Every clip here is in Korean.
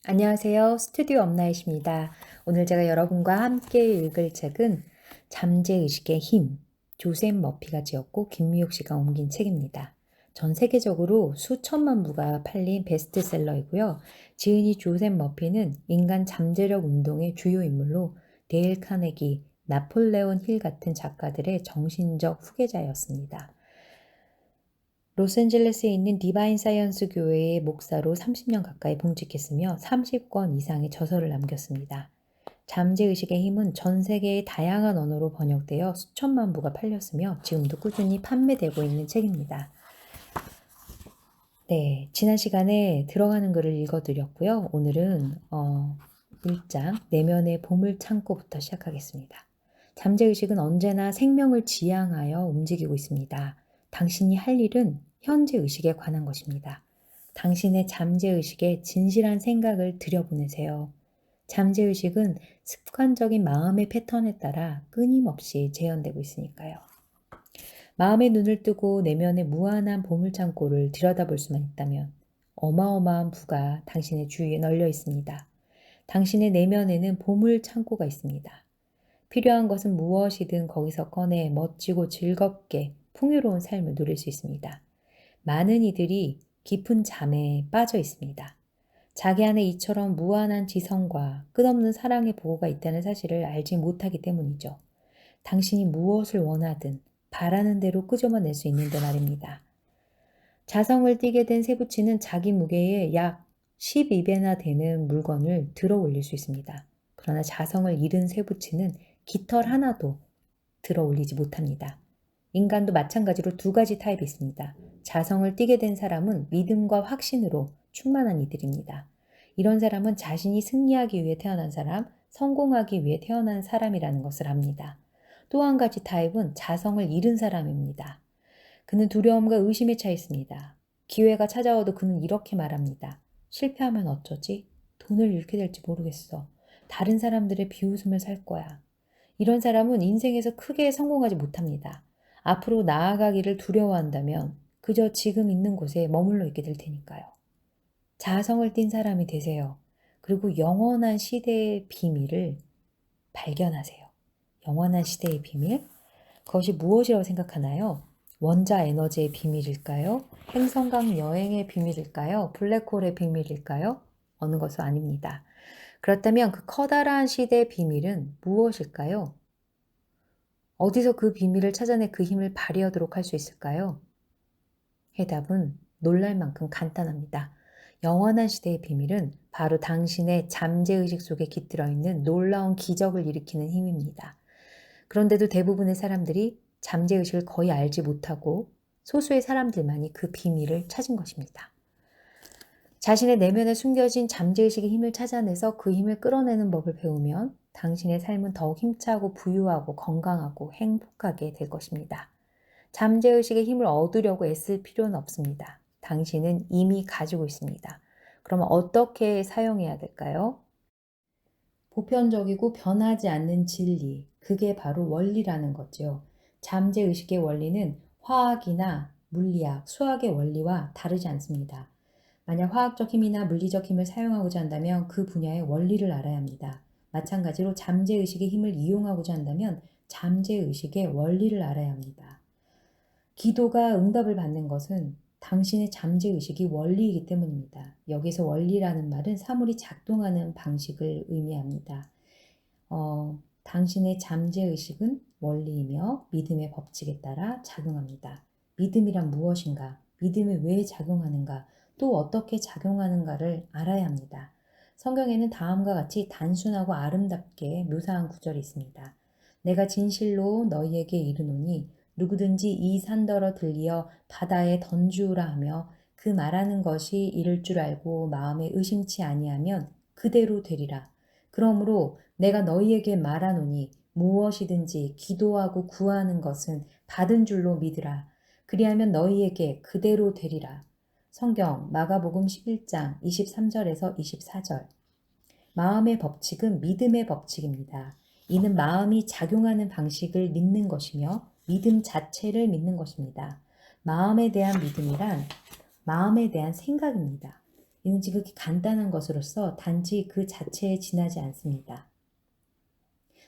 안녕하세요. 스튜디오 엄나잇입니다. 오늘 제가 여러분과 함께 읽을 책은 잠재의식의 힘, 조셉 머피가 지었고 김미옥 씨가 옮긴 책입니다. 전 세계적으로 수천만 부가 팔린 베스트셀러이고요. 지은이 조셉 머피는 인간 잠재력 운동의 주요 인물로 데일 카네기, 나폴레온 힐 같은 작가들의 정신적 후계자였습니다. 로스앤젤레스에 있는 디바인 사이언스 교회의 목사로 30년 가까이 봉직했으며 30권 이상의 저서를 남겼습니다. 잠재의식의 힘은 전 세계의 다양한 언어로 번역되어 수천만 부가 팔렸으며 지금도 꾸준히 판매되고 있는 책입니다. 네, 지난 시간에 들어가는 글을 읽어드렸고요. 오늘은 1장 내면의 보물창고부터 시작하겠습니다. 잠재의식은 언제나 생명을 지향하여 움직이고 있습니다. 당신이 할 일은 현재 의식에 관한 것입니다. 당신의 잠재의식에 진실한 생각을 들여보내세요. 잠재의식은 습관적인 마음의 패턴에 따라 끊임없이 재현되고 있으니까요. 마음의 눈을 뜨고 내면의 무한한 보물창고를 들여다볼 수만 있다면 어마어마한 부가 당신의 주위에 널려 있습니다. 당신의 내면에는 보물창고가 있습니다. 필요한 것은 무엇이든 거기서 꺼내 멋지고 즐겁게 풍요로운 삶을 누릴 수 있습니다. 많은 이들이 깊은 잠에 빠져 있습니다. 자기 안에 이처럼 무한한 지성과 끝없는 사랑의 보고가 있다는 사실을 알지 못하기 때문이죠. 당신이 무엇을 원하든 바라는 대로 끄집어낼 수 있는데 말입니다. 자성을 띠게 된 세부치는 자기 무게의 약 12배나 되는 물건을 들어 올릴 수 있습니다. 그러나 자성을 잃은 세부치는 깃털 하나도 들어 올리지 못합니다. 인간도 마찬가지로 두 가지 타입이 있습니다. 자성을 띠게 된 사람은 믿음과 확신으로 충만한 이들입니다. 이런 사람은 자신이 승리하기 위해 태어난 사람, 성공하기 위해 태어난 사람이라는 것을 압니다. 또 한 가지 타입은 자성을 잃은 사람입니다. 그는 두려움과 의심에 차 있습니다. 기회가 찾아와도 그는 이렇게 말합니다. 실패하면 어쩌지? 돈을 잃게 될지 모르겠어. 다른 사람들의 비웃음을 살 거야. 이런 사람은 인생에서 크게 성공하지 못합니다. 앞으로 나아가기를 두려워한다면 그저 지금 있는 곳에 머물러 있게 될 테니까요. 자성을 띤 사람이 되세요. 그리고 영원한 시대의 비밀을 발견하세요. 영원한 시대의 비밀? 그것이 무엇이라고 생각하나요? 원자 에너지의 비밀일까요? 행성강 여행의 비밀일까요? 블랙홀의 비밀일까요? 어느 것은 아닙니다. 그렇다면 그 커다란 시대의 비밀은 무엇일까요? 어디서 그 비밀을 찾아내 그 힘을 발휘하도록 할 수 있을까요? 해답은 놀랄 만큼 간단합니다. 영원한 시대의 비밀은 바로 당신의 잠재의식 속에 깃들어 있는 놀라운 기적을 일으키는 힘입니다. 그런데도 대부분의 사람들이 잠재의식을 거의 알지 못하고 소수의 사람들만이 그 비밀을 찾은 것입니다. 자신의 내면에 숨겨진 잠재의식의 힘을 찾아내서 그 힘을 끌어내는 법을 배우면 당신의 삶은 더욱 힘차고 부유하고 건강하고 행복하게 될 것입니다. 잠재의식의 힘을 얻으려고 애쓸 필요는 없습니다. 당신은 이미 가지고 있습니다. 그럼 어떻게 사용해야 될까요? 보편적이고 변하지 않는 진리, 그게 바로 원리라는 거죠. 잠재의식의 원리는 화학이나 물리학, 수학의 원리와 다르지 않습니다. 만약 화학적 힘이나 물리적 힘을 사용하고자 한다면 그 분야의 원리를 알아야 합니다. 마찬가지로 잠재의식의 힘을 이용하고자 한다면 잠재의식의 원리를 알아야 합니다. 기도가 응답을 받는 것은 당신의 잠재의식이 원리이기 때문입니다. 여기서 원리라는 말은 사물이 작동하는 방식을 의미합니다. 당신의 잠재의식은 원리이며 믿음의 법칙에 따라 작용합니다. 믿음이란 무엇인가? 믿음이 왜 작용하는가? 또 어떻게 작용하는가를 알아야 합니다. 성경에는 다음과 같이 단순하고 아름답게 묘사한 구절이 있습니다. 내가 진실로 너희에게 이르노니 누구든지 이 산더러 들리어 바다에 던지우라 하며 그 말하는 것이 이를 줄 알고 마음에 의심치 아니하면 그대로 되리라. 그러므로 내가 너희에게 말하노니 무엇이든지 기도하고 구하는 것은 받은 줄로 믿으라. 그리하면 너희에게 그대로 되리라. 성경 마가복음 11장 23절에서 24절. 마음의 법칙은 믿음의 법칙입니다. 이는 마음이 작용하는 방식을 믿는 것이며 믿음 자체를 믿는 것입니다. 마음에 대한 믿음이란 마음에 대한 생각입니다. 이는 지극히 간단한 것으로서 단지 그 자체에 지나지 않습니다.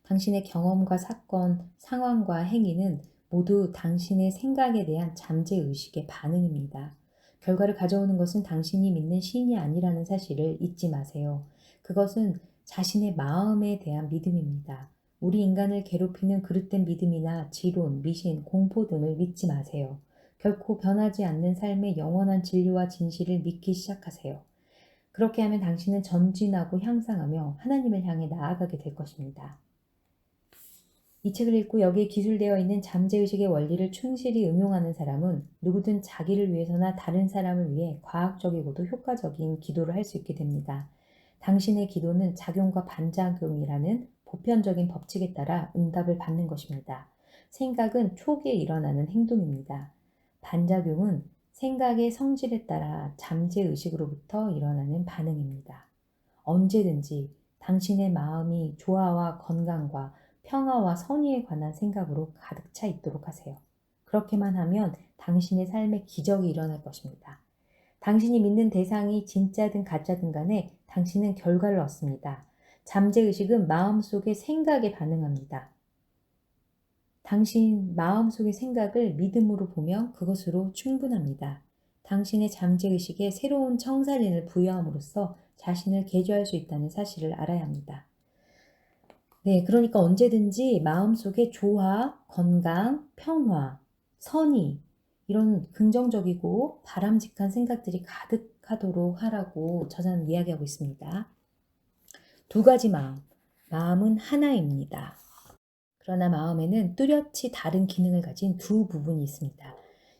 당신의 경험과 사건, 상황과 행위는 모두 당신의 생각에 대한 잠재의식의 반응입니다. 결과를 가져오는 것은 당신이 믿는 신이 아니라는 사실을 잊지 마세요. 그것은 자신의 마음에 대한 믿음입니다. 우리 인간을 괴롭히는 그릇된 믿음이나 지론, 미신, 공포 등을 믿지 마세요. 결코 변하지 않는 삶의 영원한 진리와 진실을 믿기 시작하세요. 그렇게 하면 당신은 전진하고 향상하며 하나님을 향해 나아가게 될 것입니다. 이 책을 읽고 여기에 기술되어 있는 잠재의식의 원리를 충실히 응용하는 사람은 누구든 자기를 위해서나 다른 사람을 위해 과학적이고도 효과적인 기도를 할 수 있게 됩니다. 당신의 기도는 작용과 반작용이라는 보편적인 법칙에 따라 응답을 받는 것입니다. 생각은 초기에 일어나는 행동입니다. 반작용은 생각의 성질에 따라 잠재의식으로부터 일어나는 반응입니다. 언제든지 당신의 마음이 조화와 건강과 평화와 선의에 관한 생각으로 가득 차 있도록 하세요. 그렇게만 하면 당신의 삶에 기적이 일어날 것입니다. 당신이 믿는 대상이 진짜든 가짜든 간에 당신은 결과를 얻습니다. 잠재의식은 마음속의 생각에 반응합니다. 당신 마음속의 생각을 믿음으로 보면 그것으로 충분합니다. 당신의 잠재의식에 새로운 청사진을 부여함으로써 자신을 개조할 수 있다는 사실을 알아야 합니다. 네, 그러니까 언제든지 마음속에 조화, 건강, 평화, 선의 이런 긍정적이고 바람직한 생각들이 가득하도록 하라고 저자는 이야기하고 있습니다. 두 가지 마음, 마음은 하나입니다. 그러나 마음에는 뚜렷이 다른 기능을 가진 두 부분이 있습니다.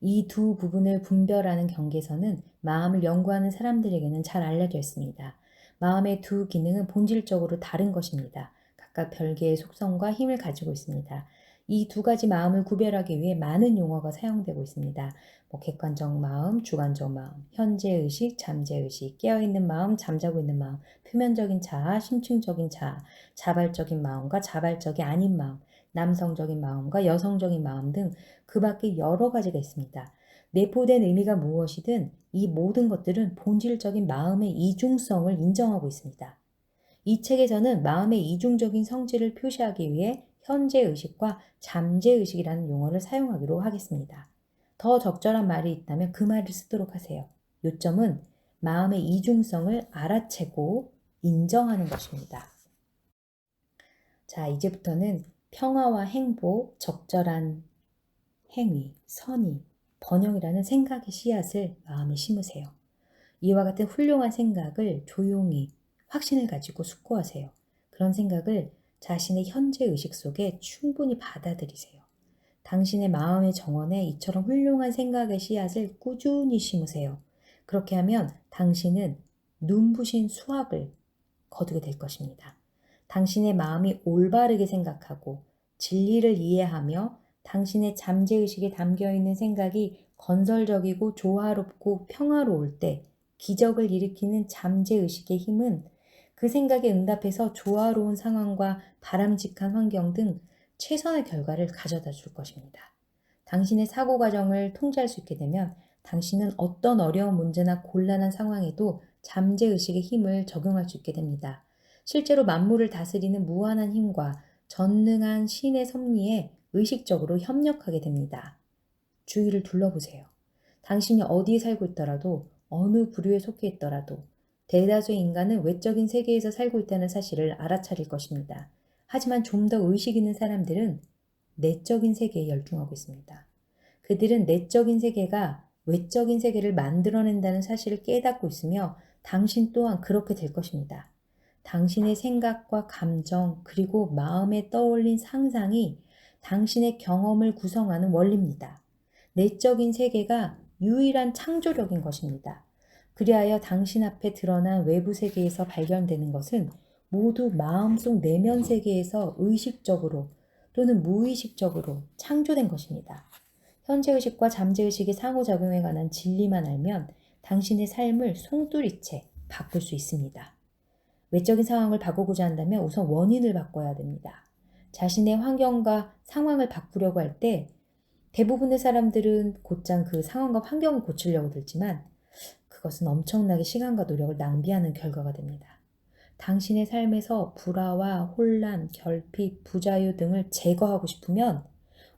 이 두 부분을 분별하는 경계선은 마음을 연구하는 사람들에게는 잘 알려져 있습니다. 마음의 두 기능은 본질적으로 다른 것입니다. 각각 별개의 속성과 힘을 가지고 있습니다. 이 두 가지 마음을 구별하기 위해 많은 용어가 사용되고 있습니다. 객관적 마음, 주관적 마음, 현재의식, 잠재의식, 깨어있는 마음, 잠자고 있는 마음, 표면적인 자아, 심층적인 자아, 자발적인 마음과 자발적이 아닌 마음, 남성적인 마음과 여성적인 마음 등 그 밖에 여러 가지가 있습니다. 내포된 의미가 무엇이든 이 모든 것들은 본질적인 마음의 이중성을 인정하고 있습니다. 이 책에서는 마음의 이중적인 성질을 표시하기 위해 현재의식과 잠재의식이라는 용어를 사용하기로 하겠습니다. 더 적절한 말이 있다면 그 말을 쓰도록 하세요. 요점은 마음의 이중성을 알아채고 인정하는 것입니다. 자, 이제부터는 평화와 행복, 적절한 행위, 선의, 번영이라는 생각의 씨앗을 마음에 심으세요. 이와 같은 훌륭한 생각을 조용히 확신을 가지고 숙고하세요. 그런 생각을 자신의 현재 의식 속에 충분히 받아들이세요. 당신의 마음의 정원에 이처럼 훌륭한 생각의 씨앗을 꾸준히 심으세요. 그렇게 하면 당신은 눈부신 수확을 거두게 될 것입니다. 당신의 마음이 올바르게 생각하고 진리를 이해하며 당신의 잠재의식에 담겨있는 생각이 건설적이고 조화롭고 평화로울 때 기적을 일으키는 잠재의식의 힘은 그 생각에 응답해서 조화로운 상황과 바람직한 환경 등 최선의 결과를 가져다 줄 것입니다. 당신의 사고 과정을 통제할 수 있게 되면 당신은 어떤 어려운 문제나 곤란한 상황에도 잠재의식의 힘을 적용할 수 있게 됩니다. 실제로 만물을 다스리는 무한한 힘과 전능한 신의 섭리에 의식적으로 협력하게 됩니다. 주위를 둘러보세요. 당신이 어디에 살고 있더라도 어느 부류에 속해 있더라도 대다수의 인간은 외적인 세계에서 살고 있다는 사실을 알아차릴 것입니다. 하지만 좀 더 의식 있는 사람들은 내적인 세계에 열중하고 있습니다. 그들은 내적인 세계가 외적인 세계를 만들어낸다는 사실을 깨닫고 있으며 당신 또한 그렇게 될 것입니다. 당신의 생각과 감정 그리고 마음에 떠올린 상상이 당신의 경험을 구성하는 원리입니다. 내적인 세계가 유일한 창조력인 것입니다. 그리하여 당신 앞에 드러난 외부 세계에서 발견되는 것은 모두 마음속 내면 세계에서 의식적으로 또는 무의식적으로 창조된 것입니다. 현재의식과 잠재의식의 상호작용에 관한 진리만 알면 당신의 삶을 송두리째 바꿀 수 있습니다. 외적인 상황을 바꾸고자 한다면 우선 원인을 바꿔야 됩니다. 자신의 환경과 상황을 바꾸려고 할 때 대부분의 사람들은 곧장 그 상황과 환경을 고치려고 들지만 그것은 엄청나게 시간과 노력을 낭비하는 결과가 됩니다. 당신의 삶에서 불화와 혼란, 결핍, 부자유 등을 제거하고 싶으면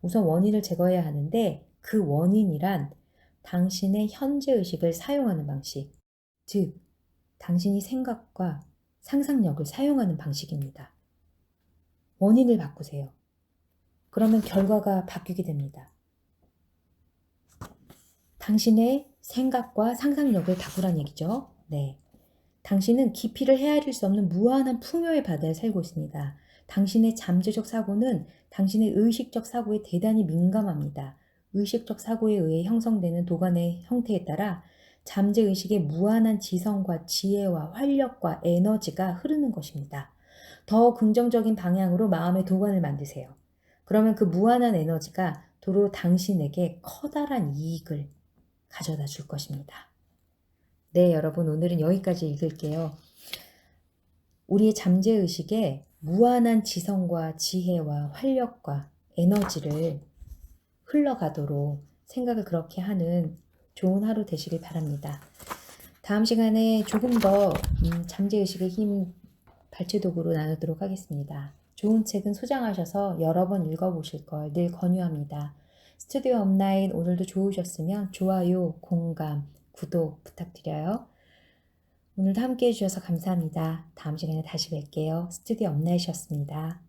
우선 원인을 제거해야 하는데 그 원인이란 당신의 현재 의식을 사용하는 방식, 즉 당신이 생각과 상상력을 사용하는 방식입니다. 원인을 바꾸세요. 그러면 결과가 바뀌게 됩니다. 당신의 생각과 상상력을 바꾸란 얘기죠. 네. 당신은 깊이를 헤아릴 수 없는 무한한 풍요의 바다에 살고 있습니다. 당신의 잠재적 사고는 당신의 의식적 사고에 대단히 민감합니다. 의식적 사고에 의해 형성되는 도관의 형태에 따라 잠재의식의 무한한 지성과 지혜와 활력과 에너지가 흐르는 것입니다. 더 긍정적인 방향으로 마음의 도관을 만드세요. 그러면 그 무한한 에너지가 도로 당신에게 커다란 이익을 가져다 줄 것입니다. 네, 여러분, 오늘은 여기까지 읽을게요. 우리의 잠재의식에 무한한 지성과 지혜와 활력과 에너지를 흘러가도록 생각을 그렇게 하는 좋은 하루 되시길 바랍니다. 다음 시간에 조금 더 잠재의식의 힘 발췌도구로 나누도록 하겠습니다. 좋은 책은 소장하셔서 여러 번 읽어보실 걸 늘 권유합니다. 스튜디오 업라인 오늘도 좋으셨으면 좋아요, 공감, 구독 부탁드려요. 오늘도 함께 해주셔서 감사합니다. 다음 시간에 다시 뵐게요. 스튜디오 업라인이었습니다.